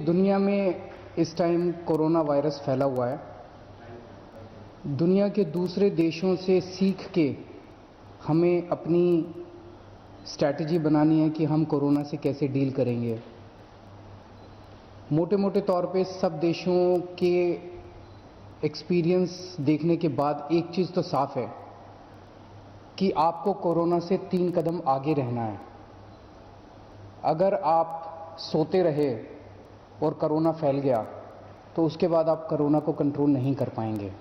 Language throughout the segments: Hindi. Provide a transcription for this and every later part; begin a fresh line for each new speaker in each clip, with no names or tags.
दुनिया में इस टाइम कोरोना वायरस फैला हुआ है। दुनिया के दूसरे देशों से सीख के हमें अपनी स्ट्रैटेजी बनानी है कि हम कोरोना से कैसे डील करेंगे। मोटे मोटे तौर पे सब देशों के एक्सपीरियंस देखने के बाद एक चीज़ तो साफ है कि आपको कोरोना से 3 कदम आगे रहना है। अगर आप सोते रहे और कोरोना फैल गया तो उसके बाद आप कोरोना को कंट्रोल नहीं कर पाएंगे।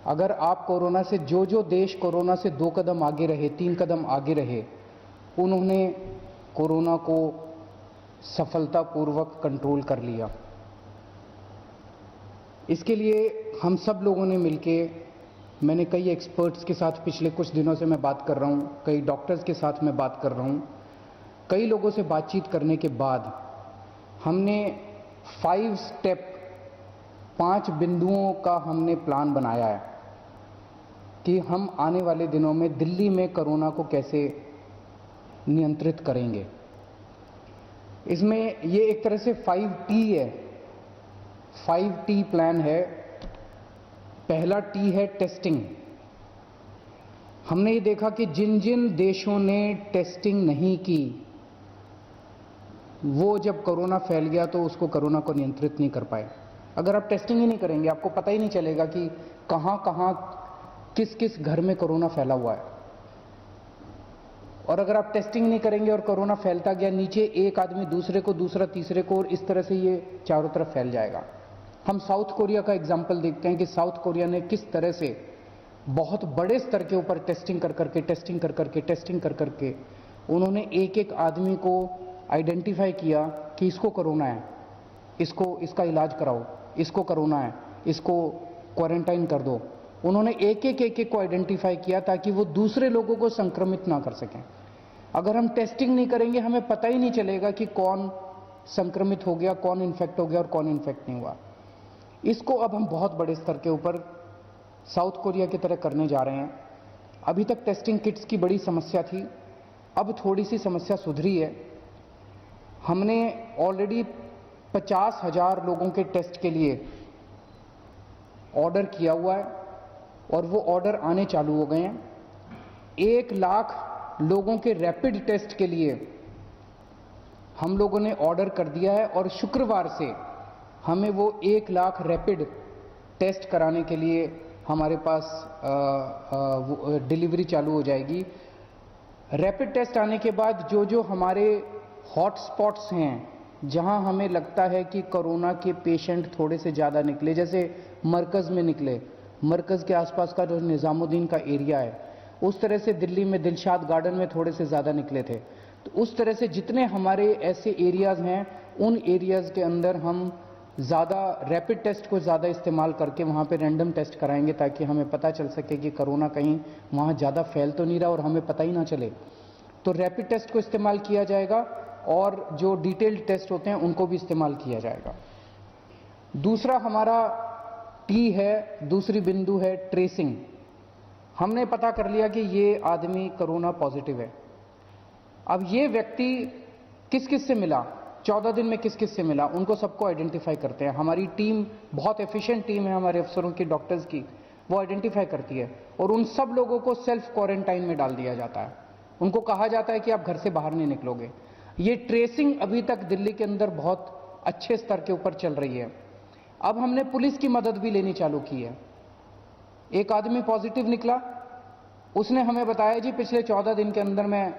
अगर आप कोरोना से जो देश कोरोना से 2 कदम आगे रहे, 3 कदम आगे रहे, उन्होंने कोरोना को सफलतापूर्वक कंट्रोल कर लिया। इसके लिए हम सब लोगों ने मिलके, मैंने कई एक्सपर्ट्स के साथ पिछले कुछ दिनों से मैं बात कर रहा हूँ, कई डॉक्टर्स के साथ मैं बात कर रहा हूँ, कई लोगों से बातचीत करने के बाद हमने 5 स्टेप 5 बिंदुओं का हमने प्लान बनाया है कि हम आने वाले दिनों में दिल्ली में कोरोना को कैसे नियंत्रित करेंगे। इसमें ये एक तरह से 5T है, 5T प्लान है। पहला T है टेस्टिंग। हमने ये देखा कि जिन जिन देशों ने टेस्टिंग नहीं की, वो जब कोरोना फैल गया तो उसको कोरोना को नियंत्रित नहीं कर पाए। अगर आप टेस्टिंग ही नहीं करेंगे, आपको पता ही नहीं चलेगा कि कहाँ कहाँ किस किस घर में कोरोना फैला हुआ है। और अगर आप टेस्टिंग नहीं करेंगे और कोरोना फैलता गया नीचे, एक आदमी दूसरे को, दूसरा तीसरे को, और इस तरह से ये चारों तरफ फैल जाएगा। हम साउथ कोरिया का एग्जाम्पल देखते हैं कि साउथ कोरिया ने किस तरह से बहुत बड़े स्तर के ऊपर टेस्टिंग कर करके उन्होंने एक एक आदमी को आइडेंटिफाई किया कि इसको कोरोना है, इसका इलाज कराओ, इसको कोरोना है, इसको क्वारंटाइन कर दो। उन्होंने एक एक को आइडेंटिफाई किया ताकि वो दूसरे लोगों को संक्रमित ना कर सकें। अगर हम टेस्टिंग नहीं करेंगे, हमें पता ही नहीं चलेगा कि कौन संक्रमित हो गया, कौन इन्फेक्ट हो गया और कौन इन्फेक्ट नहीं हुआ। इसको अब हम बहुत बड़े स्तर के ऊपर साउथ कोरिया की तरह करने जा रहे हैं। अभी तक टेस्टिंग किट्स की बड़ी समस्या थी, अब थोड़ी सी समस्या सुधरी है। हमने ऑलरेडी 50,000 लोगों के टेस्ट के लिए ऑर्डर किया हुआ है और वो ऑर्डर आने चालू हो गए हैं। 1 लाख लोगों के रैपिड टेस्ट के लिए हम लोगों ने ऑर्डर कर दिया है और शुक्रवार से हमें वो 1 लाख रैपिड टेस्ट कराने के लिए हमारे पास डिलीवरी चालू हो जाएगी। रैपिड टेस्ट आने के बाद जो हमारे हॉट स्पॉट्स हैं, जहां हमें लगता है कि कोरोना के पेशेंट थोड़े से ज़्यादा निकले, जैसे मरकज़ में निकले, मरकज़ के आसपास का जो निज़ामुद्दीन का एरिया है, उस तरह से दिल्ली में दिलशाद गार्डन में थोड़े से ज़्यादा निकले थे। तो उस तरह से जितने हमारे ऐसे एरियाज़ हैं, उन एरियाज़ के अंदर हम ज़्यादा रैपिड टेस्ट को ज़्यादा इस्तेमाल करके वहाँ पे रैंडम टेस्ट कराएंगे ताकि हमें पता चल सके कि कोरोना कहीं वहाँ ज़्यादा फैल तो नहीं रहा और हमें पता ही ना चले। तो रैपिड टेस्ट को इस्तेमाल किया जाएगा और जो डिटेल्ड टेस्ट होते हैं उनको भी इस्तेमाल किया जाएगा। दूसरा हमारा टी है, दूसरी बिंदु है ट्रेसिंग। हमने पता कर लिया कि ये आदमी कोरोना पॉजिटिव है। अब ये व्यक्ति किस किस से मिला, 14 दिन में किस किस से मिला, उनको सबको आइडेंटिफाई करते हैं। हमारी टीम बहुत एफिशिएंट टीम है, हमारे अफसरों की, डॉक्टर्स की, वो आइडेंटिफाई करती है और उन सब लोगों को सेल्फ क्वारंटाइन में डाल दिया जाता है। उनको कहा जाता है कि आप घर से बाहर नहीं निकलोगे। ये ट्रेसिंग अभी तक दिल्ली के अंदर बहुत अच्छे स्तर के ऊपर चल रही है। अब हमने पुलिस की मदद भी लेनी चालू की है। एक आदमी पॉजिटिव निकला, उसने हमें बताया जी पिछले 14 दिन के अंदर मैं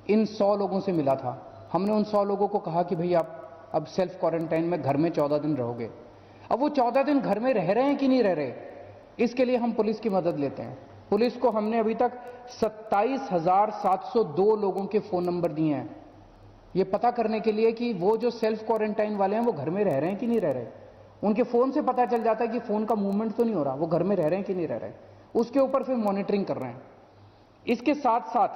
इन 100 लोगों से मिला था। हमने उन 100 लोगों को कहा कि भाई आप अब सेल्फ क्वारंटाइन में घर में 14 दिन रहोगे। अब वो 14 दिन घर में रह रहे हैं कि नहीं रह रहे, इसके लिए हम पुलिस की मदद लेते हैं। पुलिस को हमने अभी तक 27,702 लोगों के फ़ोन नंबर दिए हैं, ये पता करने के लिए कि वो जो सेल्फ क्वारंटाइन वाले हैं वो घर में रह रहे हैं कि नहीं रह रहे। उनके फ़ोन से पता चल जाता है कि फ़ोन का मूवमेंट तो नहीं हो रहा, वो घर में रह रहे हैं कि नहीं रह रहे। उसके ऊपर फिर मॉनिटरिंग कर रहे हैं। इसके साथ साथ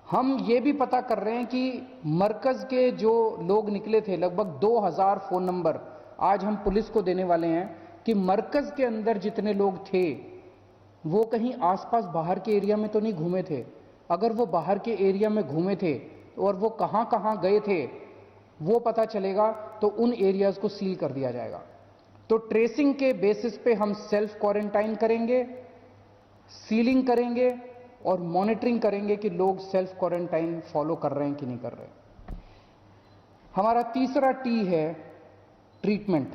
हम ये भी पता कर रहे हैं कि मरकज़ के जो लोग निकले थे, लगभग 2000 फ़ोन नंबर आज हम पुलिस को देने वाले हैं कि मरकज़ के अंदर जितने लोग थे वो कहीं आसपास बाहर के एरिया में तो नहीं घूमे थे। अगर वो बाहर के एरिया में घूमे थे और वो कहाँ कहाँ गए थे वो पता चलेगा, तो उन एरियाज को सील कर दिया जाएगा। तो ट्रेसिंग के बेसिस पे हम सेल्फ क्वारंटाइन करेंगे, सीलिंग करेंगे और मॉनिटरिंग करेंगे कि लोग सेल्फ क्वारंटाइन फॉलो कर रहे हैं कि नहीं कर रहे। हमारा तीसरा टी है ट्रीटमेंट।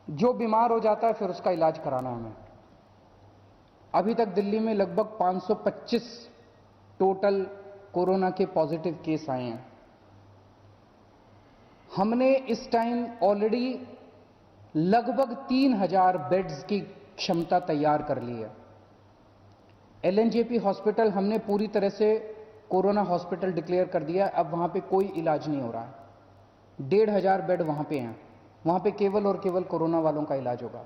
जो बीमार हो जाता है फिर उसका इलाज कराना है हमें। अभी तक दिल्ली में लगभग 525 टोटल कोरोना के पॉजिटिव केस आए हैं। हमने इस टाइम ऑलरेडी लगभग 3000 बेड्स की क्षमता तैयार कर ली है। एलएनजेपी हॉस्पिटल हमने पूरी तरह से कोरोना हॉस्पिटल डिक्लेयर कर दिया। अब वहां पे कोई इलाज नहीं हो रहा है। 1500 बेड वहां पे हैं। वहां पे केवल और केवल कोरोना वालों का इलाज होगा।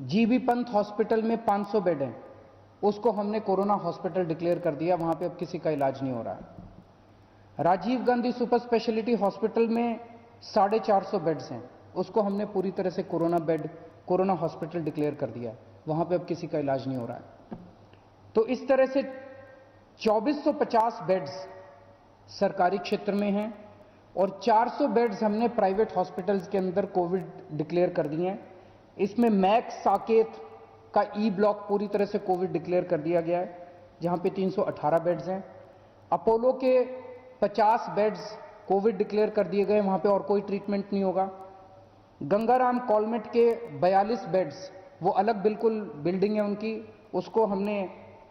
जीबी पंत हॉस्पिटल में 500 बेड हैं, उसको हमने कोरोना हॉस्पिटल डिक्लेयर कर दिया। वहां पे अब किसी का इलाज नहीं हो रहा है। Rajiv Gandhi super speciality hospital में 450 बेड्स हैं, उसको हमने पूरी तरह से कोरोना हॉस्पिटल डिक्लेयर कर दिया। वहां पे अब किसी का इलाज नहीं हो रहा है। तो इस तरह से 2450 बेड्स सरकारी क्षेत्र में हैं और 400 बेड्स हमने प्राइवेट हॉस्पिटल्स के अंदर कोविड डिक्लेयर कर दिए हैं। इसमें मैक्स साकेत का ई ब्लॉक पूरी तरह से कोविड डिक्लेयर कर दिया गया है, जहां पे 318 बेड्स हैं। अपोलो के 50 बेड्स कोविड डिक्लेयर कर दिए गए, वहां पे और कोई ट्रीटमेंट नहीं होगा। गंगाराम कॉलमेट के 42 बेड्स, वो अलग बिल्कुल बिल्डिंग है उनकी, उसको हमने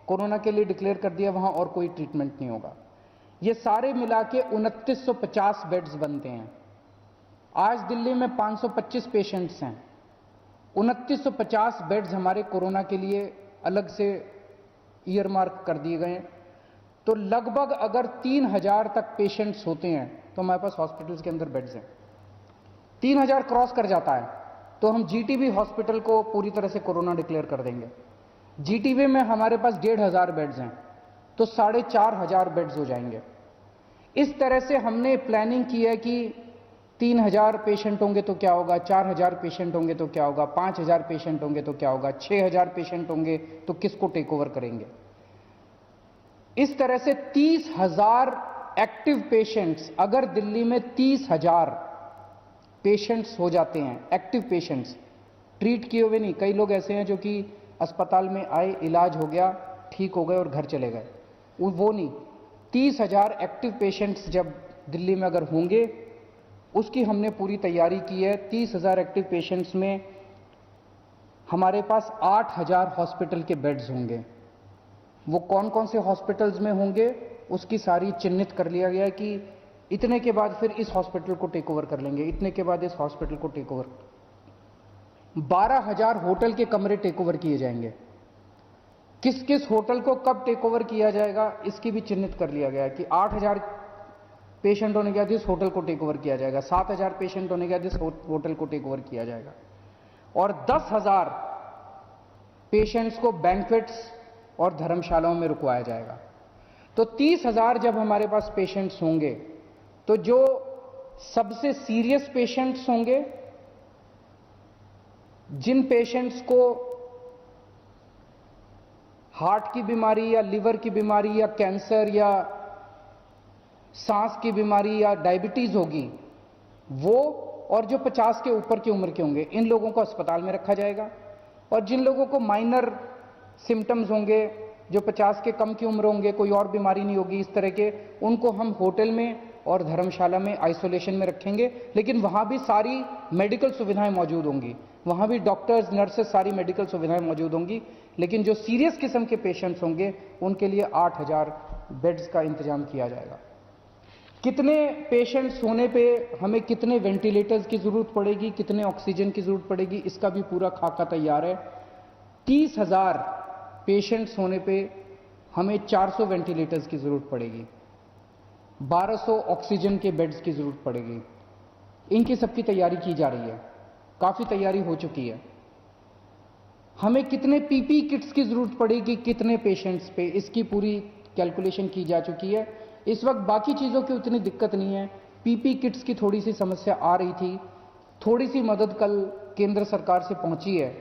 कोरोना के लिए डिक्लेयर कर दिया, वहां और कोई ट्रीटमेंट नहीं होगा। ये सारे मिला के 2950 बेड्स बनते हैं। आज दिल्ली में 525 पेशेंट्स हैं। 2950 बेड्स हमारे कोरोना के लिए अलग से ईयरमार्क कर दिए गए हैं। तो लगभग अगर 3000 तक पेशेंट्स होते हैं तो हमारे पास हॉस्पिटल्स के अंदर बेड्स हैं। 3000 क्रॉस कर जाता है तो हम जीटीबी हॉस्पिटल को पूरी तरह से कोरोना डिक्लेयर कर देंगे। जीटीबी में हमारे पास 1500 बेड्स हैं, तो 4500 बेड्स हो जाएंगे। इस तरह से हमने प्लानिंग की है कि 3000 पेशेंट होंगे तो क्या होगा, 4000 पेशेंट होंगे तो क्या होगा, 5000 पेशेंट होंगे तो क्या होगा, 6000 पेशेंट होंगे तो किसको टेक ओवर करेंगे। इस तरह से 30,000 एक्टिव पेशेंट्स, अगर दिल्ली में 30,000 पेशेंट्स हो जाते हैं, एक्टिव पेशेंट्स, ट्रीट किए हुए नहीं, कई लोग ऐसे हैं जो कि अस्पताल में आए, इलाज हो गया, ठीक हो गए और घर चले गए, वो नहीं। 30,000 एक्टिव पेशेंट्स जब दिल्ली में अगर होंगे, उसकी हमने पूरी तैयारी की है। 30,000 एक्टिव पेशेंट्स में हमारे पास 8,000 हॉस्पिटल के बेड्स होंगे। वो कौन कौन से हॉस्पिटल्स में होंगे उसकी सारी चिन्हित कर लिया गया है कि इतने के बाद फिर इस हॉस्पिटल को टेक ओवर कर लेंगे, इतने के बाद इस हॉस्पिटल को टेक ओवर। 12,000 होटल के कमरे टेक ओवर किए जाएंगे। किस किस होटल को कब टेक ओवर किया जाएगा इसकी भी चिन्हित कर लिया गया है कि 8,000 पेशेंट होने के बाद इस होटल को टेक ओवर किया जाएगा, 7,000 पेशेंट होने के बाद इस होटल को टेक ओवर किया जाएगा, और 10,000 पेशेंट्स को बैंक्वेट्स और धर्मशालाओं में रुकवाया जाएगा। तो 30,000 जब हमारे पास पेशेंट्स होंगे तो जो सबसे सीरियस पेशेंट्स होंगे, जिन पेशेंट्स को हार्ट की बीमारी या लिवर की बीमारी या कैंसर या सांस की बीमारी या डायबिटीज होगी, वो और जो 50 के ऊपर की उम्र के होंगे, इन लोगों को अस्पताल में रखा जाएगा। और जिन लोगों को माइनर सिम्टम्स होंगे, जो 50 के कम की उम्र होंगे, कोई और बीमारी नहीं होगी इस तरह के, उनको हम होटल में और धर्मशाला में आइसोलेशन में रखेंगे। लेकिन वहां भी सारी मेडिकल सुविधाएं मौजूद होंगी, वहां भी डॉक्टर्स, नर्सेस, सारी मेडिकल सुविधाएं मौजूद होंगी। लेकिन जो सीरियस किस्म के पेशेंट्स होंगे उनके लिए 8,000 बेड्स का इंतजाम किया जाएगा। कितने पेशेंट्स होने पे हमें कितने वेंटिलेटर्स की जरूरत पड़ेगी, कितने ऑक्सीजन की जरूरत पड़ेगी, इसका भी पूरा खाका तैयार है। 30,000 पेशेंट्स होने पे हमें 400 वेंटिलेटर्स की जरूरत पड़ेगी, 1200 ऑक्सीजन के बेड्स की जरूरत पड़ेगी। इनकी सबकी तैयारी की जा रही है, काफी तैयारी हो चुकी है। हमें कितने पीपी किट्स की जरूरत पड़ेगी, कितने पेशेंट्स पे, इसकी पूरी कैलकुलेशन की जा चुकी है। इस वक्त बाकी चीजों की उतनी दिक्कत नहीं है, पीपी किट्स की थोड़ी सी समस्या आ रही थी, थोड़ी सी मदद कल केंद्र सरकार से पहुंची है।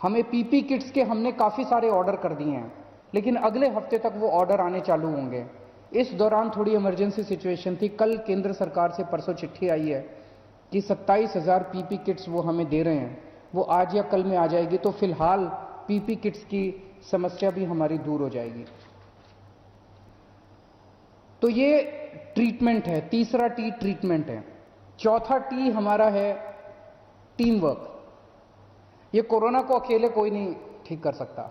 हमें पीपी किट्स के हमने काफी सारे ऑर्डर कर दिए हैं, लेकिन अगले हफ्ते तक वो ऑर्डर आने चालू होंगे। इस दौरान थोड़ी इमरजेंसी सिचुएशन थी। कल केंद्र सरकार से परसों चिट्ठी आई है कि 27,000 पीपी किट्स वो हमें दे रहे हैं, वो आज या कल में आ जाएगी। तो फिलहाल पीपी किट्स की समस्या भी हमारी दूर हो जाएगी। तो ये ट्रीटमेंट है, तीसरा टी ट्रीटमेंट है। चौथा टी हमारा है टीम वर्क। ये कोरोना को अकेले कोई नहीं ठीक कर सकता।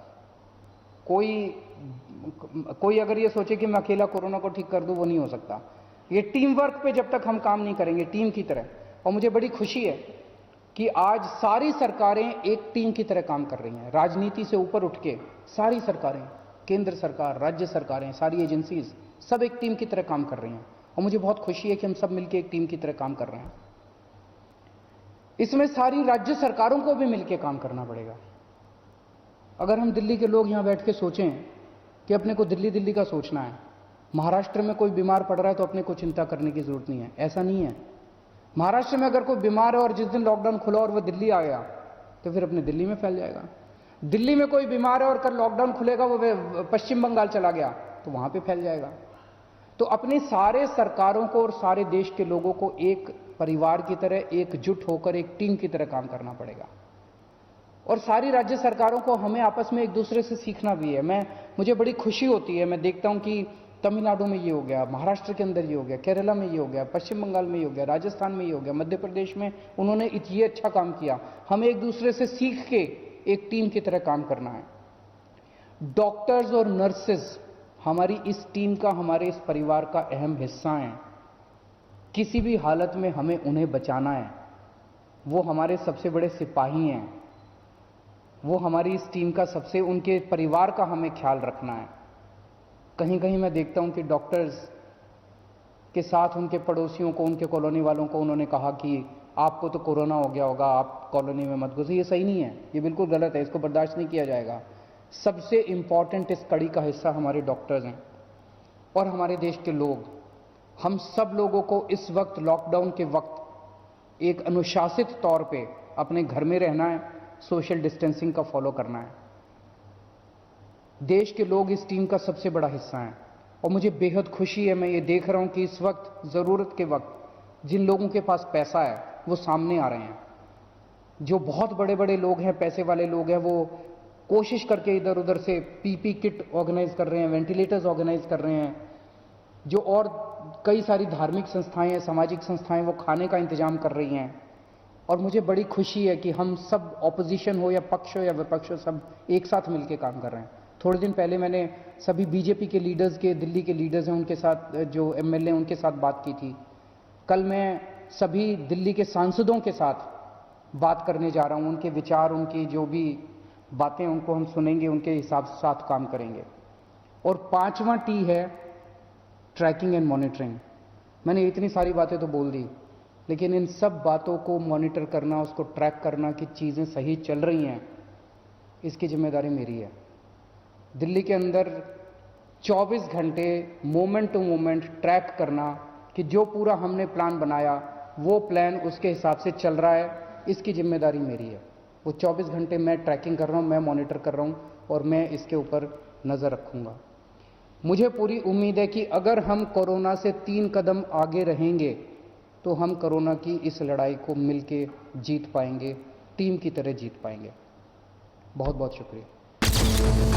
कोई अगर ये सोचे कि मैं अकेला कोरोना को ठीक कर दूं, वो नहीं हो सकता। ये टीम वर्क पे जब तक हम काम नहीं करेंगे टीम की तरह, और मुझे बड़ी खुशी है कि आज सारी सरकारें एक टीम की तरह काम कर रही हैं। राजनीति से ऊपर उठ के सारी सरकारें, केंद्र सरकार, राज्य सरकारें, सारी एजेंसीज, सब एक टीम की तरह काम कर रही हैं। और मुझे बहुत खुशी है कि हम सब मिलकर एक टीम की तरह काम कर रहे हैं। इसमें सारी राज्य सरकारों को भी मिलकर काम करना पड़ेगा। अगर हम दिल्ली के लोग यहां बैठ के सोचें कि अपने को दिल्ली का सोचना है, महाराष्ट्र में कोई बीमार पड़ रहा है तो अपने को चिंता करने की जरूरत नहीं है, ऐसा नहीं है। महाराष्ट्र में अगर कोई बीमार है और जिस दिन लॉकडाउन खुला और वो दिल्ली आ गया तो फिर अपने दिल्ली में फैल जाएगा। दिल्ली में कोई बीमार है और कल लॉकडाउन खुलेगा, वो पश्चिम बंगाल चला गया तो वहां पे फैल जाएगा। तो अपनी सारे सरकारों को और सारे देश के लोगों को एक परिवार की तरह एकजुट होकर एक टीम की तरह काम करना पड़ेगा। और सारी राज्य सरकारों को हमें आपस में एक दूसरे से सीखना भी है। मुझे बड़ी खुशी होती है, मैं देखता हूं कि तमिलनाडु में ये हो गया, महाराष्ट्र के अंदर ये हो गया, केरला में ये हो गया, पश्चिम बंगाल में ये हो गया, राजस्थान में ये हो गया, मध्य प्रदेश में उन्होंने ये अच्छा काम किया। हमें एक दूसरे से सीख के एक टीम की तरह काम करना है। डॉक्टर्स और नर्सेज हमारी इस टीम का, हमारे इस परिवार का अहम हिस्सा हैं। किसी भी हालत में हमें उन्हें बचाना है। वो हमारे सबसे बड़े सिपाही हैं। वो हमारी इस टीम का सबसे, उनके परिवार का हमें ख्याल रखना है। कहीं कहीं मैं देखता हूं कि डॉक्टर्स के साथ उनके पड़ोसियों को, उनके कॉलोनी वालों को उन्होंने कहा कि आपको तो कोरोना हो गया होगा, आप कॉलोनी में मत घुसिए। ये सही नहीं है, ये बिल्कुल गलत है, इसको बर्दाश्त नहीं किया जाएगा। सबसे इंपॉर्टेंट इस कड़ी का हिस्सा हमारे डॉक्टर्स हैं और हमारे देश के लोग। हम सब लोगों को इस वक्त, लॉकडाउन के वक्त, एक अनुशासित तौर पे अपने घर में रहना है, सोशल डिस्टेंसिंग का फॉलो करना है। देश के लोग इस टीम का सबसे बड़ा हिस्सा हैं और मुझे बेहद खुशी है, मैं ये देख रहा हूं कि इस वक्त, जरूरत के वक्त, जिन लोगों के पास पैसा है वो सामने आ रहे हैं। जो बहुत बड़े बड़े लोग हैं, पैसे वाले लोग हैं, वो कोशिश करके इधर उधर से पीपी किट ऑर्गेनाइज कर रहे हैं, वेंटिलेटर्स ऑर्गेनाइज कर रहे हैं। जो और कई सारी धार्मिक संस्थाएं हैं, सामाजिक संस्थाएं, वो खाने का इंतजाम कर रही हैं। और मुझे बड़ी खुशी है कि हम सब, ऑपोजिशन हो या पक्ष हो या विपक्ष हो, सब एक साथ मिलकर काम कर रहे हैं। थोड़े दिन पहले मैंने सभी बीजेपी के लीडर्स के, दिल्ली के लीडर्स हैं उनके साथ, जो एमएलए उनके साथ बात की थी। कल मैं सभी दिल्ली के सांसदों के साथ बात करने जा रहा हूं। उनके विचार, उनकी जो भी बातें, उनको हम सुनेंगे, उनके हिसाब से साथ काम करेंगे। और पांचवां टी है ट्रैकिंग एंड मॉनिटरिंग। मैंने इतनी सारी बातें तो बोल दी, लेकिन इन सब बातों को मॉनिटर करना, उसको ट्रैक करना कि चीज़ें सही चल रही हैं, इसकी जिम्मेदारी मेरी है। दिल्ली के अंदर 24 घंटे मोमेंट टू मोमेंट ट्रैक करना कि जो पूरा हमने प्लान बनाया वो प्लान उसके हिसाब से चल रहा है, इसकी जिम्मेदारी मेरी है। वो 24 घंटे मैं ट्रैकिंग कर रहा हूँ, मैं मॉनिटर कर रहा हूँ और मैं इसके ऊपर नज़र रखूँगा। मुझे पूरी उम्मीद है कि अगर हम कोरोना से 3 कदम आगे रहेंगे तो हम कोरोना की इस लड़ाई को मिलके जीत पाएंगे, टीम की तरह जीत पाएंगे। बहुत बहुत शुक्रिया।